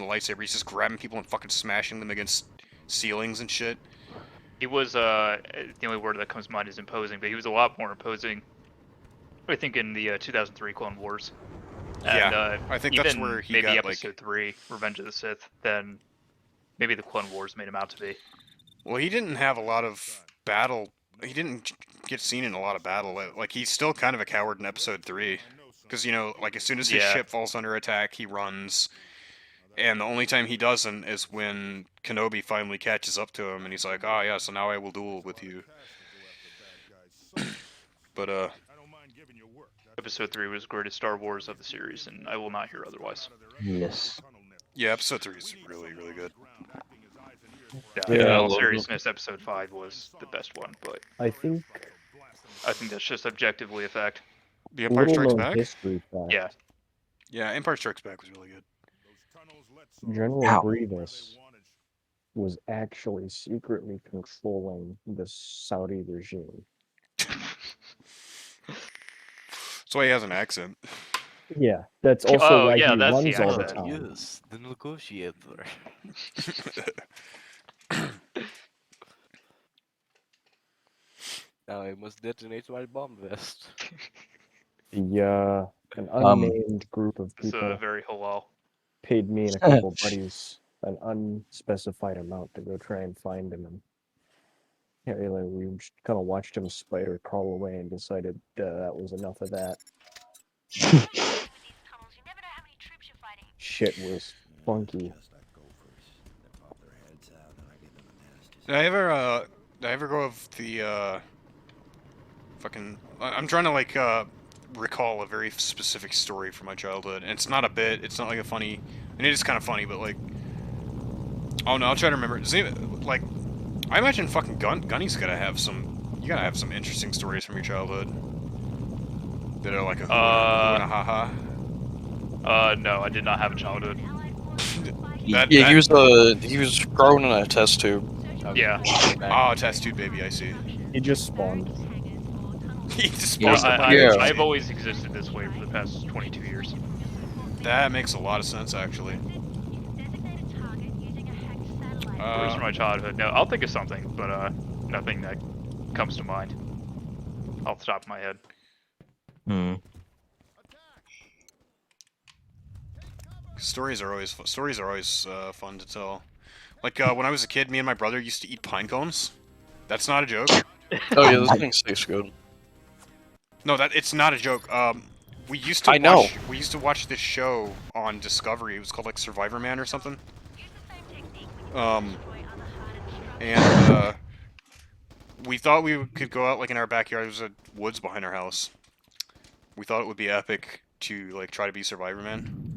the lightsaber. He's just grabbing people and fucking smashing them against ceilings and shit. He was, the only word that comes to mind is imposing, but he was a lot more imposing, I think, in the 2003 Clone Wars. And, yeah, I think that's where he maybe got, Episode 3, Revenge of the Sith, than maybe the Clone Wars made him out to be. Well, he didn't have a lot of battle. He didn't get seen in a lot of battle. Like, he's still kind of a coward in Episode 3. Because, you know, like, as soon as his ship falls under attack, he runs. And the only time he doesn't is when Kenobi finally catches up to him, and he's like, "Ah, yeah, so now I will duel with you." But, Episode 3 was the greatest Star Wars of the series, and I will not hear otherwise. Yes. Yeah, Episode 3 is really, really good. Yeah, in all seriousness, Episode 5 was the best one, but I think that's just objectively a fact. The Empire Strikes Back? History fact. Yeah. Yeah, Empire Strikes Back was really good. General Grievous was actually secretly controlling the Saudi regime. That's why he has an accent. Yeah, that's also why he runs all the accent. time. Yes, the negotiator. Now I must detonate my bomb vest. Yeah, an unnamed group of It's people very halal. paid me and a couple buddies an unspecified amount to go try and find him. And yeah, like, we just kind of watched him spider crawl away and decided that was enough of that. Shit was funky. Did I ever go of the, fucking... I'm trying to, like, recall a very specific story from my childhood, and it's not a bit, it's not like a funny... And it is kind of funny, but, like... Oh no, I'll try to remember. Does anyone, like... I imagine fucking Gunny's gotta have some... You gotta have some interesting stories from your childhood. That are like a ha-ha. No, I did not have a childhood. He was growing in a test tube. Yeah. Oh, test tube baby, I see. He just spawned. He just spawned. I've always existed this way for the past 22 years. That makes a lot of sense, actually. Stories from my childhood. No, I'll think of something, but nothing that comes to mind off the top of my head. Stories are always fun to tell. Like when I was a kid, me and my brother used to eat pine cones. That's not a joke. Oh yeah, this thing tastes good. No, it's not a joke. We used to we used to watch this show on Discovery. It was called like Survivor Man or something. We thought we could go out like in our backyard. There was a woods behind our house. We thought it would be epic to like try to be Survivor Man.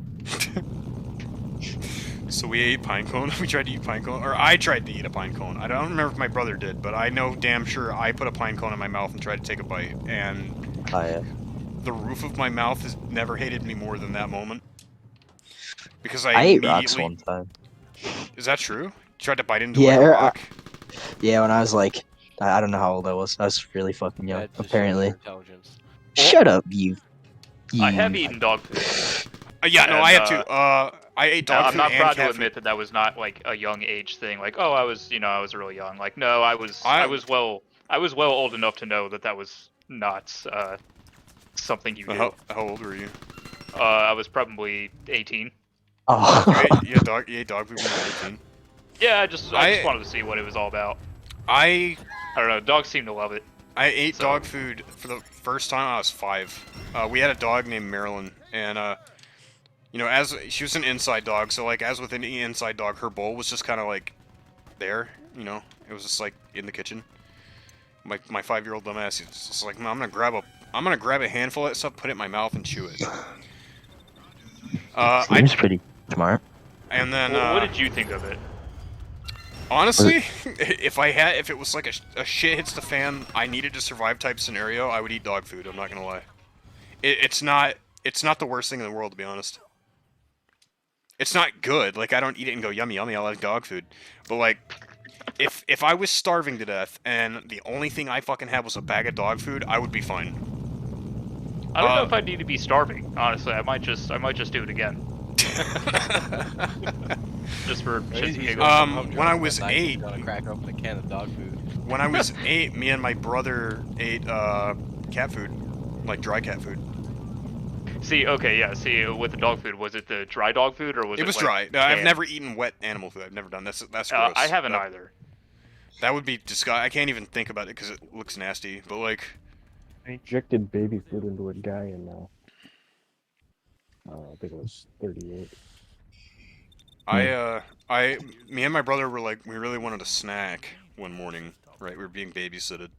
So we ate pine cone. We tried to eat pine cone, or I tried to eat a pine cone. I don't remember if my brother did, but I know damn sure I put a pine cone in my mouth and tried to take a bite, and the roof of my mouth has never hated me more than that moment. Because I ate rocks one time. Is that true? You tried to bite into like, a rock? Yeah, when I was like, I don't know how old I was. I was really fucking young, apparently. Shut up, you. I have eaten dog food. Yeah, no, I have too. I ate dog food. I'm not proud to admit that that was not like a young age thing. Like, oh, I was really young. Like, no, I was well old enough to know that that was not something you do. How old were you? I was probably 18. Oh. You ate dog food when you were 18? Yeah, I just wanted to see what it was all about. I don't know. Dogs seem to love it. I ate dog food for the first time when I was 5. We had a dog named Marilyn, and you know, as she was an inside dog, so like as with any inside dog, her bowl was just kind of like there. You know, it was just like in the kitchen. My 5-year-old dumbass is just like, I'm gonna grab a handful of that stuff, put it in my mouth, and chew it. Seems pretty smart. And then what did you think of it? Honestly, if it was like a shit hits the fan, I needed to survive type scenario, I would eat dog food. I'm not gonna lie. It's not the worst thing in the world, to be honest. It's not good. Like, I don't eat it and go yummy yummy. I like dog food, but like, if I was starving to death and the only thing I fucking had was a bag of dog food, I would be fine. I don't know if I need to be starving. Honestly, I might just do it again. Just for shits and giggles. When I was 8, gonna crack open a can of dog food. when I was 8, me and my brother ate cat food, like dry cat food. See, okay, yeah. See, with the dog food, was it the dry dog food or was it? It was like, dry. No, I've never eaten wet animal food. I've never done that's gross. I haven't either. That would be disgusting. I can't even think about it because it looks nasty. But like, I injected baby food into a guy in I think it was 38. Me and my brother were like, we really wanted a snack one morning, right? We were being babysitted.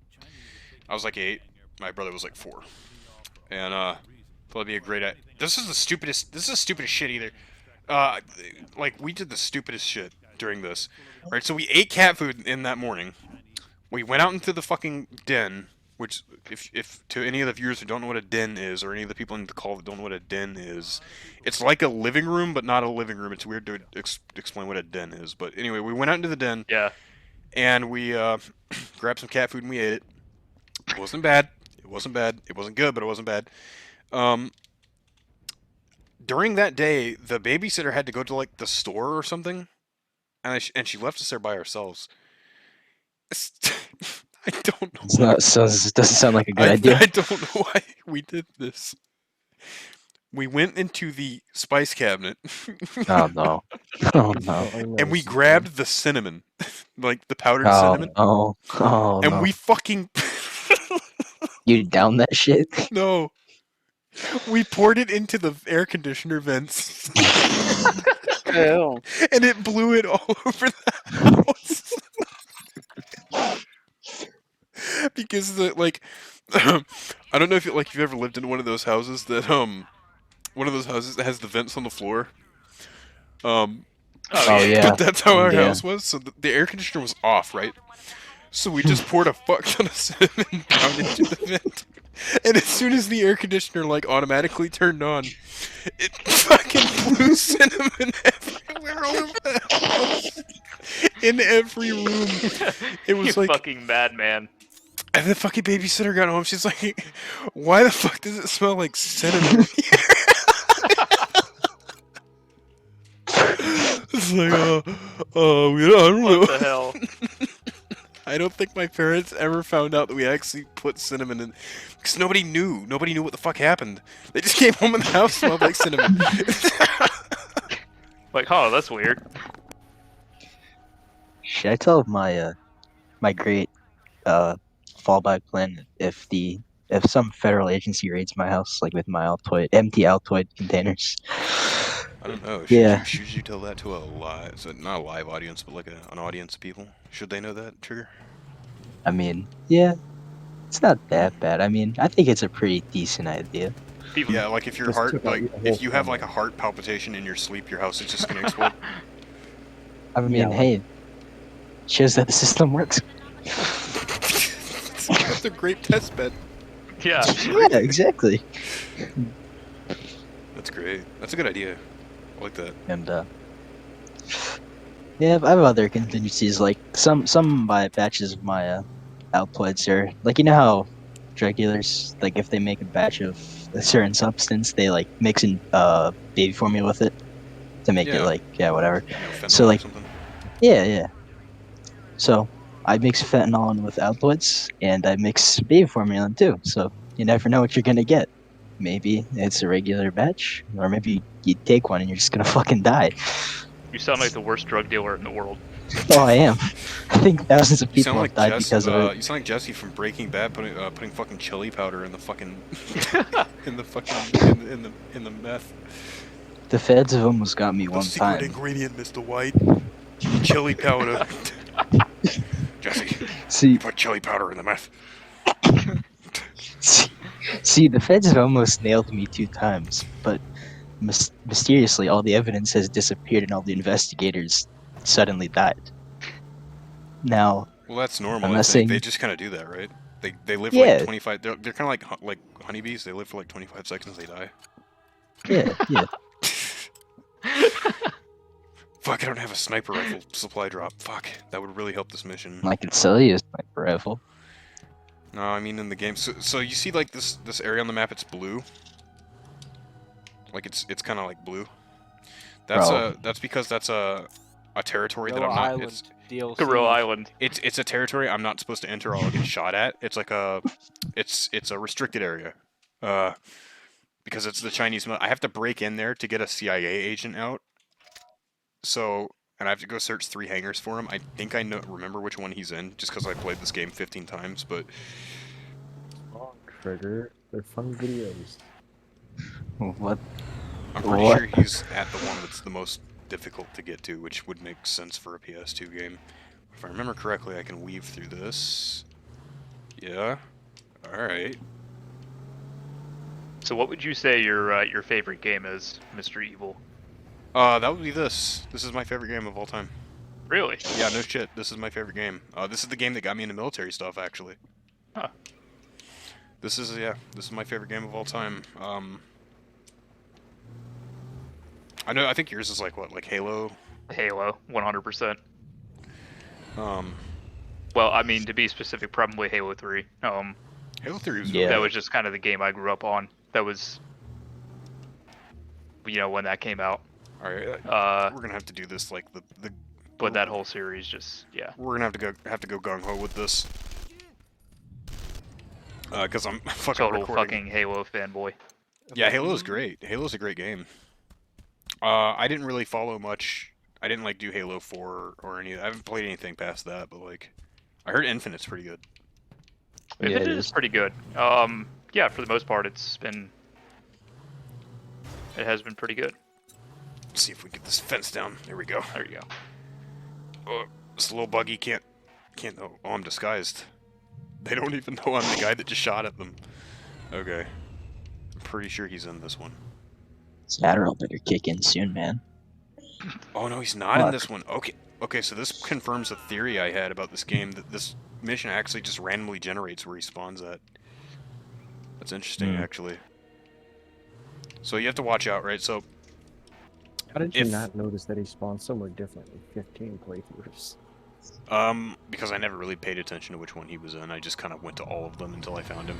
I was like 8, my brother was like 4, and thought it'd be a great. This is the stupidest shit either. Like we did the stupidest shit during this, right? So we ate cat food in that morning. We went out into the fucking den, which, if to any of the viewers who don't know what a den is, or any of the people in the call that don't know what a den is, it's like a living room, but not a living room. It's weird to explain what a den is. But anyway, we went out into the den. Yeah. And we grabbed some cat food and we ate it. It wasn't bad. It wasn't bad. It wasn't good, but it wasn't bad. During that day, the babysitter had to go to like the store or something, and she left us there by ourselves. I don't know. It's not. So it doesn't sound like a good idea. I don't know why we did this. We went into the spice cabinet. Oh no! Oh no! And we grabbed the cinnamon, like the powdered cinnamon. Oh and no! we fucking. You down that shit? No. We poured it into the air conditioner vents. Hell. And it blew it all over the house. Because I don't know if you've ever lived in one of those houses that that has the vents on the floor. Oh yeah. But that's how our house was. So the air conditioner was off, right? So we just poured a fuck ton of cinnamon down into the vent. And as soon as the air conditioner automatically turned on, it fucking blew cinnamon everywhere all over the house. In every room. It was you fucking madman. And the fucking babysitter got home, she's like, why the fuck does it smell like cinnamon here? It's like, I don't know. What the hell? I don't think my parents ever found out that we actually put cinnamon in, because nobody knew. Nobody knew what the fuck happened. They just came home and the house smelled like cinnamon. Like, oh, that's weird. Should I tell my my great fallback plan if some federal agency raids my house with my empty Altoid containers? I don't know. Should you tell that to a live, not a live audience, but an audience of people? Should they know that, Trigger? I mean, yeah, it's not that bad. I mean, I think it's a pretty decent idea. Yeah, if your heart, if you have a heart palpitation in your sleep, your house is just gonna explode. I mean, hey, shows that the system works. That's a great test bed. Yeah. Yeah, exactly. That's great. That's a good idea. I like that. And yeah, I have other contingencies. Some of my batches of my Altoids are you know how drug dealers if they make a batch of a certain substance, they mix in baby formula with it to make it whatever. So yeah. So I mix fentanyl in with Altoids, and I mix baby formula in too. So you never know what you're gonna get. Maybe it's a regular batch, or maybe you take one and you're just gonna fucking die. You sound like the worst drug dealer in the world. Oh, I am. I think thousands of people have died because of it. You sound like Jesse from Breaking Bad putting fucking chili powder in the fucking in the meth. The feds have almost got me one secret time. Ingredient, Mr. White. Chili powder. Jesse, you put chili powder in the meth. See, the feds have almost nailed me 2 times, but mysteriously all the evidence has disappeared and all the investigators suddenly died. Now, well, that's normal. I'm not saying they just kind of do that, right? They live 25. They're kind of like honeybees. They live for 25 seconds, they die. Yeah. Fuck, I don't have a sniper rifle supply drop. Fuck, that would really help this mission. I could sell you a sniper rifle. No, I mean in the game. So you see this area on the map? It's blue. It's kind of blue. That's because that's a territory that Gorilla I'm not. Island DLC. Gorilla Island. It's a territory I'm not supposed to enter or I'll get shot at. It's like it's a restricted area. Because it's the Chinese. I have to break in there to get a CIA agent out. So, and I have to go search 3 hangars for him. I think I remember which one he's in, just because I played this game 15 times. But Oh, Trigger. They're fun videos. What? I'm pretty What? sure he's at the one that's the most difficult to get to, which would make sense for a PS2 game. If I remember correctly, I can weave through this. Yeah. All right. So what would you say your favorite game is, Mr. Evil? That would be this. This is my favorite game of all time. Really? Yeah, no shit. This is my favorite game. This is the game that got me into military stuff, actually. Huh. This is my favorite game of all time. I think yours is like what, like Halo? Halo, 100%. Well, I mean, to be specific, probably Halo 3. Halo 3 was Yeah. That was just kind of the game I grew up on. That was, when that came out. All right. We're gonna have to do this like the. But that whole series just, yeah. We're gonna have to go gung ho with this. Cause I'm fucking Total recording. fucking Halo fanboy. Yeah, Halo's great. Halo's a great game. I didn't really follow much. I didn't like do Halo 4 or any. I haven't played anything past that, but like, I heard Infinite's pretty good. It it is is. pretty good. Yeah, for the most part, it has been pretty good. Let's see if we get this fence down. There we go. There you go. This little buggy can't know. Oh, I'm disguised. They don't even know I'm the guy that just shot at them. Okay. I'm pretty sure he's in this one. This Adderall better kick in soon, man. Oh no, he's not in Fuck. this one. Okay, so this confirms a theory I had about this game, that this mission actually just randomly generates where he spawns at. That's interesting, actually. So you have to watch out, right? So How did you not notice that he spawned somewhere different in 15 playthroughs? because I never really paid attention to which one he was in. I just kind of went to all of them until I found him.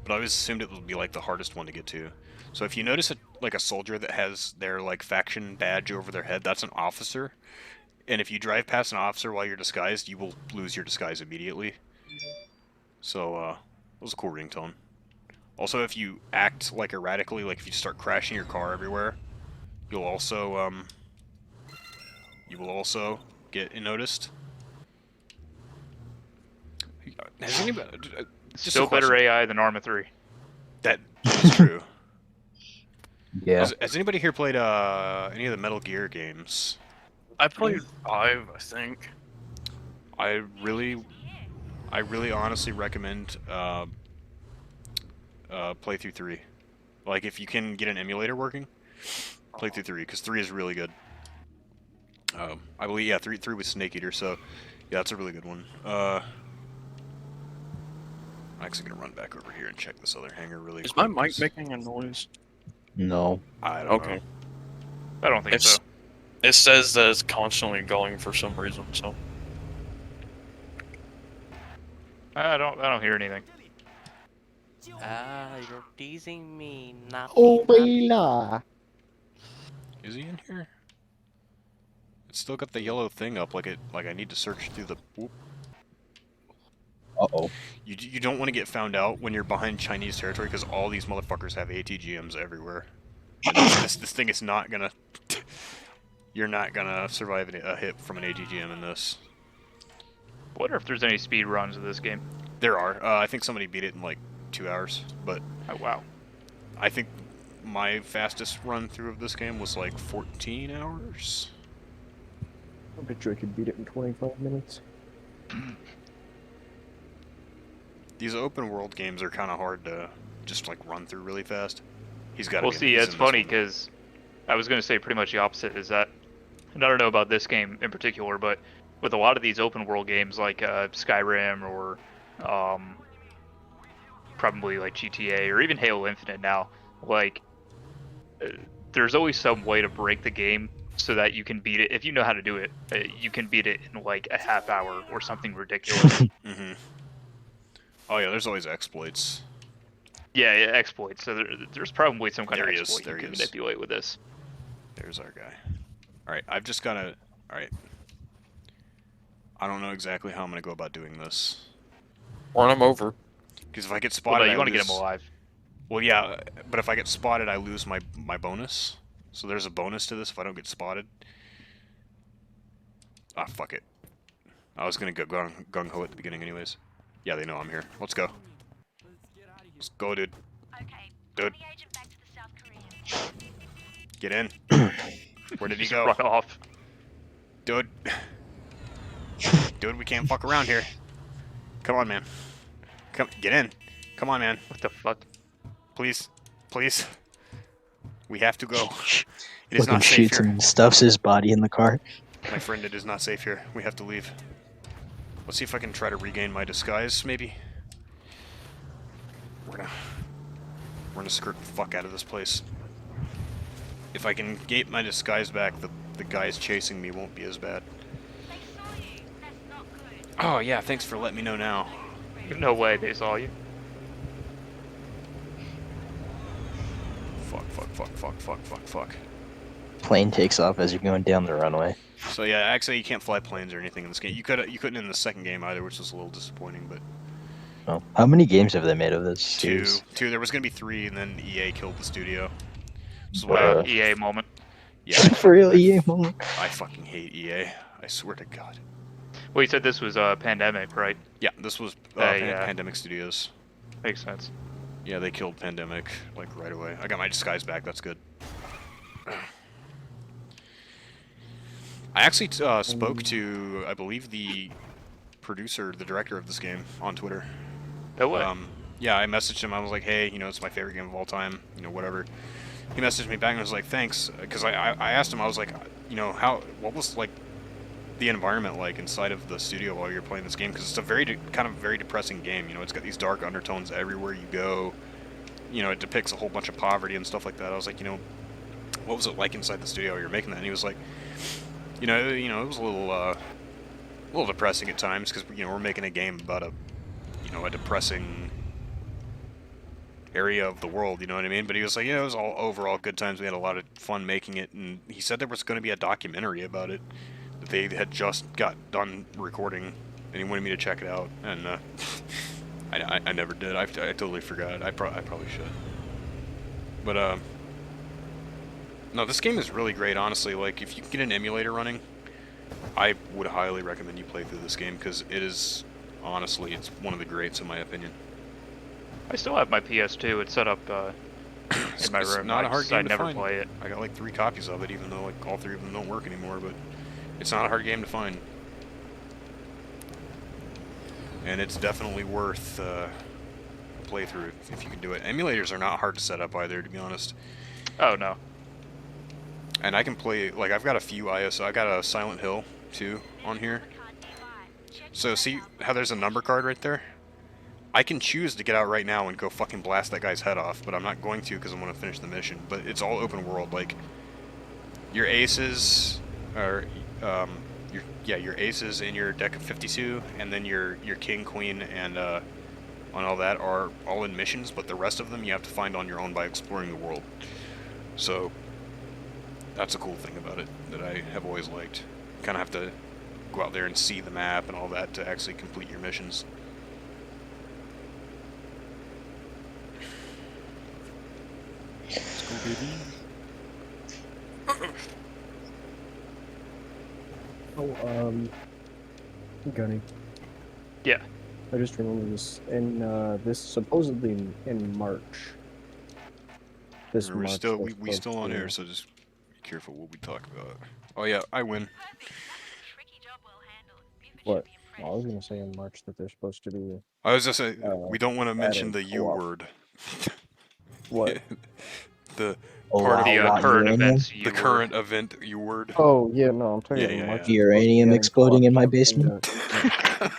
But I always assumed it would be like the hardest one to get to. So if you notice a soldier that has their like faction badge over their head, that's an officer. And if you drive past an officer while you're disguised, you will lose your disguise immediately. So it was a cool ringtone. Also, if you act like erratically, like if you start crashing your car everywhere, you'll also get noticed. Has anybody? Just a Still better question. AI than Arma 3. That is true. Yeah. Has anybody here played any of the Metal Gear games? I played 5, I think. I really honestly recommend play through 3. Like if you can get an emulator working, play through 3 because 3 is really good. I believe 3 was Snake Eater, so yeah, that's a really good one. I'm actually gonna run back over here and check this other hangar really quick. Is my mic making a noise? No. I don't know. I don't think so. It says that it's constantly going for some reason, so. I don't hear anything. You're teasing me. Not Oh, Wayla! Is he in here? It's still got the yellow thing up, like I need to search through the. Whoop. Uh-oh. You don't want to get found out when you're behind Chinese territory because all these motherfuckers have ATGMs everywhere. And this thing is not gonna. You're not gonna survive a hit from an ATGM in this. I wonder if there's any speed runs of this game. There are. I think somebody beat it in like 2 hours, but Oh, wow. I think my fastest run through of this game was like 14 hours. I bet you I could beat it in 25 minutes. These open world games are kind of hard to just like run through really fast. He's got. Well, see, it's funny because I was going to say pretty much the opposite. Is that, and I don't know about this game in particular, but with a lot of these open world games like Skyrim or probably like GTA or even Halo Infinite now, like there's always some way to break the game so that you can beat it. If you know how to do it, you can beat it in like a half hour or something ridiculous. Mm-hmm. Oh yeah, there's always exploits. Yeah, exploits. So there's probably some kind There of he is, exploit there you he can is. manipulate with this. There's our guy. Alright, I've just gotta... Alright. I don't know exactly how I'm gonna go about doing this. Run him over. Because if I get Well, spotted, no, you I want to get lose... him alive. Well, yeah, but if I get spotted, I lose my bonus. So there's a bonus to this if I don't get spotted. Ah, fuck it. I was gonna go gung-ho at the beginning anyways. Yeah, they know I'm here. Let's go. Let's go, dude. Dude. Get in. Where did he Just go? run off. Dude. Dude, we can't fuck around here. Come on, man. Come, get in. Come on, man. What the fuck? Please. Please. We have to go. It is Fucking not safe shoots here. and stuffs his body in the car. My friend, it is not safe here. We have to leave. Let's see if I can try to regain my disguise, maybe. We're gonna skirt the fuck out of this place. If I can get my disguise back, the guys chasing me won't be as bad. Oh yeah, thanks for letting me know now. No way they saw you. Fuck. Plane takes off as you're going down the runway. So yeah, actually you can't fly planes or anything in this game. You couldn't in the second game either, which was a little disappointing, but... Oh. How many games have they made of this series? Two. There was gonna be 3, and then EA killed the studio. So Wow, EA moment. yeah, For real, EA moment. I fucking hate EA. I swear to God. Well, you said this was Pandemic, right? Yeah, this was Yeah. Pandemic Studios. Makes sense. Yeah, they killed Pandemic, like, right away. I got my disguise back, that's good. I actually spoke to, I believe, the producer, the director of this game, on Twitter. No way. Yeah, I messaged him, I was like, hey, you know, it's my favorite game of all time, you know, whatever. He messaged me back and was like, thanks, because I asked him, I was like, you know, what was, like, the environment like inside of the studio while you're playing this game? Because it's a kind of very depressing game, you know, it's got these dark undertones everywhere you go. You know, it depicts a whole bunch of poverty and stuff like that. I was like, you know, what was it like inside the studio while you're making that? And he was like, you know, it was a little depressing at times because, you know, we're making a game about a depressing area of the world, you know what I mean? But he was like, yeah, it was all overall good times. We had a lot of fun making it, and he said there was going to be a documentary about it that they had just got done recording, and he wanted me to check it out, and I never did. I totally forgot. I probably should. But no, this game is really great, honestly. Like, if you can get an emulator running, I would highly recommend you play through this game, because it is, honestly, it's one of the greats in my opinion. I still have my PS2. It's set up in my room. It's not a hard game to never find. play it. I got like 3 copies of it, even though like all 3 of them don't work anymore, but it's not a hard game to find. And it's definitely worth a playthrough if you can do it. Emulators are not hard to set up either, to be honest. Oh, no. And I can play, like, I've got a few ISO. I got a Silent Hill 2 on here. So see how there's a number card right there? I can choose to get out right now and go fucking blast that guy's head off, but I'm not going to because I want to finish the mission. But it's all open world. Like, your aces are, your aces in your deck of 52, and then your king, queen, and on all that are all in missions, but the rest of them you have to find on your own by exploring the world. So that's a cool thing about it that I have always liked. You kind of have to go out there and see the map and all that to actually complete your missions. Let's go, baby. Oh, Gunny. Yeah. I just remembered this. In this supposedly in March. This We're March. still they're we still on supposed air, so just be careful what we talk about. Oh yeah, I win. What? Well, I was gonna say in March that they're supposed to be. I was just saying we don't want to mention adding the U co-op. word. What? The Oh, part wow, of wow, current uranium? events. the current event U word. Oh yeah, no, I'm talking Yeah, about yeah, March. yeah. Uranium Yeah, exploding in my co-op basement? into-